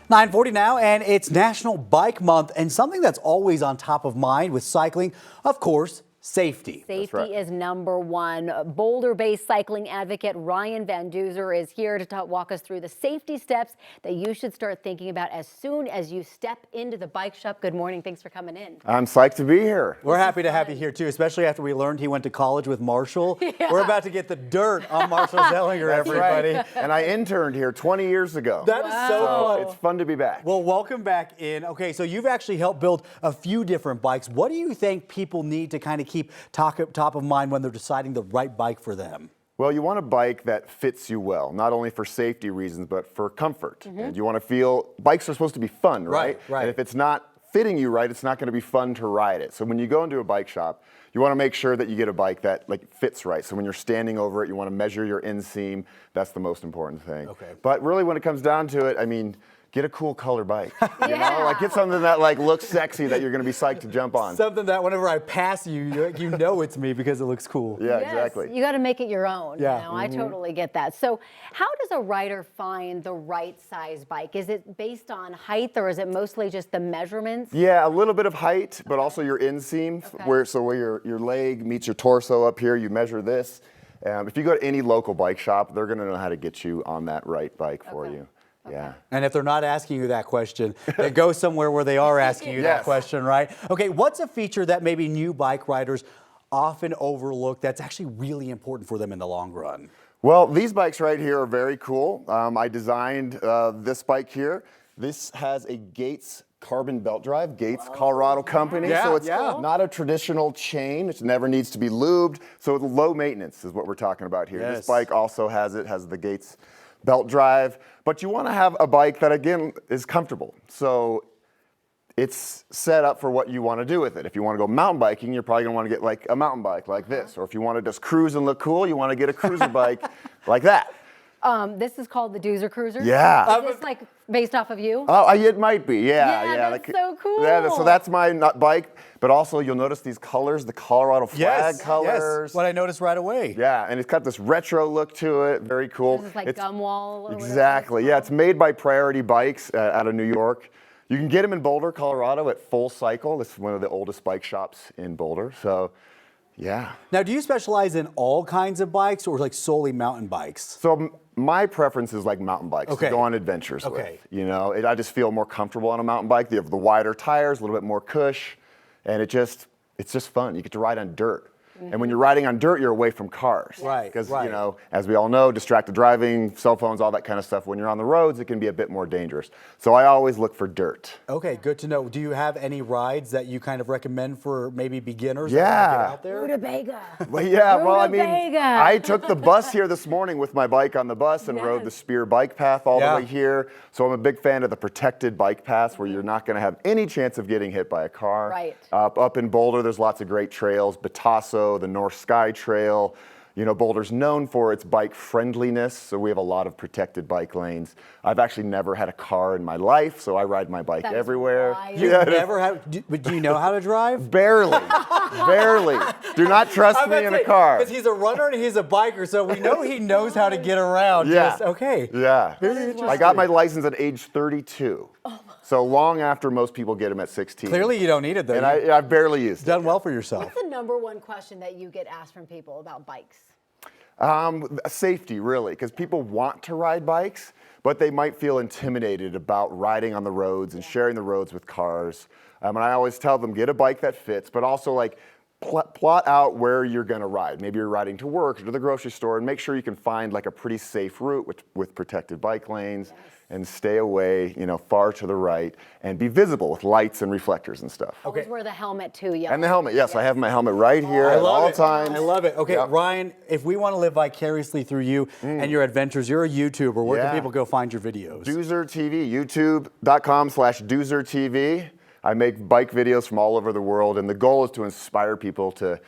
9:40 now, and it's National Bike Month, and something that's always on top of mind with cycling, of course, safety. Safety is number one. Boulder-based cycling advocate Ryan Van Duzer is here to walk us through the safety steps that you should start thinking about as soon as you step into the bike shop. Good morning. Thanks for coming in. I'm psyched to be here. We're happy to have you here, too, especially after we learned he went to college with Marshall. Yeah. We're about to get the dirt on Marshall Zellinger, everybody. Right. And I interned here 20 years ago. That is so fun. It's fun to be back. Well, welcome back in. Okay, so you've actually helped build a few different bikes. What do you think people need to kind of keep top of mind when they're deciding the right bike for them? Well, you want a bike that fits you well, not only for safety reasons, but for comfort. And you want to feel, bikes are supposed to be fun, right? Right. And if it's not fitting you right, it's not going to be fun to ride it. So when you go into a bike shop, you want to make sure that you get a bike that fits right. So when you're standing over it, you want to measure your inseam. That's the most important thing. Okay. But really, when it comes down to it, I mean, get a cool color bike. You Yeah. know, get something that looks sexy that you're going to be psyched to jump on. Something that whenever I pass you, you know it's me because it looks cool. Yeah, Yes, exactly. You got to make it your own. Yeah. You know, I totally get that. So how does a rider find the right size bike? Is it based on height or is it mostly just the measurements? Yeah, a little bit of height, but also your inseam, where your leg meets your torso up here, you measure this. If you go to any local bike shop, they're going to know how to get you on that right bike for you. Yeah. And if they're not asking you that question, then go somewhere where they are asking you that question, right? Okay, what's a feature that maybe new bike riders often overlook that's actually really important for them in the long run? Well, these bikes right here are very cool. I designed this bike here. This has a Gates carbon belt drive, Gates, Colorado company. Yeah, so it's yeah. not a traditional chain. It never needs to be lubed. So low maintenance is what we're talking about here. Yes. This bike also has the Gates belt drive, but you want to have a bike that, again, is comfortable. So it's set up for what you want to do with it. If you want to go mountain biking, you're probably going to want to get like a mountain bike like this. Or if you want to just cruise and look cool, you want to get a cruiser bike like that. This is called the Duzer Cruiser? Yeah. Is this based off of you? Oh, it might be, yeah. Yeah, that's so cool. Yeah, so that's my bike, but also you'll notice these colors, the Colorado flag colors. Yes, what I noticed right away. Yeah, and it's got this retro look to it, very cool. This is like gum wall or Exactly, yeah, it's made by Priority Bikes out of New York. You can get them in Boulder, Colorado at Full Cycle. This is one of the oldest bike shops in Boulder, so yeah. Now, do you specialize in all kinds of bikes or like solely mountain bikes? So my preference is like mountain bikes to go on adventures with. You know, I just feel more comfortable on a mountain bike. You have the wider tires, a little bit more cush, and it's just fun. You get to ride on dirt. And when you're riding on dirt, you're away from cars. Right, Because, you know, as we all know, distracted driving, cell phones, all that kind of stuff, when you're on the roads, it can be a bit more dangerous. So I always look for dirt. Okay, good to know. Do you have any rides that you kind of recommend for maybe beginners Yeah. that wanna get out there? Rutabaga. Well, yeah, well, I mean, Rutabaga. I took the bus here this morning with my bike on the bus and rode the Spear bike path all the way here. So I'm a big fan of the protected bike paths where you're not going to have any chance of getting hit by a car. Right. Up in Boulder, there's lots of great trails. Batasso, the North Sky Trail. You know, Boulder's known for its bike friendliness, so we have a lot of protected bike lanes. I've actually never had a car in my life, so I ride my bike everywhere. You never have, do you know how to drive? Barely, barely. Do not trust me in a car. Because he's a runner and he's a biker, so we know he knows how to get around. Yeah. Okay. Yeah. Very interesting. I got my license at age 32. So long after most people get them at 16. Clearly you don't need it though. And I barely used it. Done well for yourself. What's the number one question that you get asked from people about bikes? Safety, really, because people want to ride bikes, but they might feel intimidated about riding on the roads and sharing the roads with cars. And I always tell them, get a bike that fits, but also plot out where you're going to ride. Maybe you're riding to work or to the grocery store, and make sure you can find a pretty safe route with protected bike lanes. And stay away, far to the right, and be visible with lights and reflectors and stuff. Always wear the helmet too, yeah. And the helmet, yes, I have my helmet right here at all times. I love it. Okay, Ryan, if we want to live vicariously through you and your adventures, you're a YouTuber. Where can people go find your videos? Duzer TV, youtube.com/DuzerTV. I make bike videos from all over the world, and the goal is to inspire people to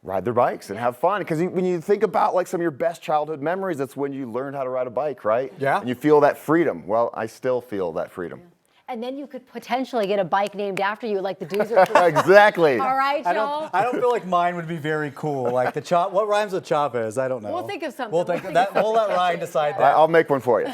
ride their bikes and have fun. Because when you think about some of your best childhood memories, that's when you learned how to ride a bike, right? Yeah. And you feel that freedom. Well, I still feel that freedom. And then you could potentially get a bike named after you, like the Duzer. Exactly. All right, y'all. I don't feel like mine would be very cool. Like what rhymes with Chavez? I don't know. We'll think of something. We'll let Ryan decide that. I'll make one for you.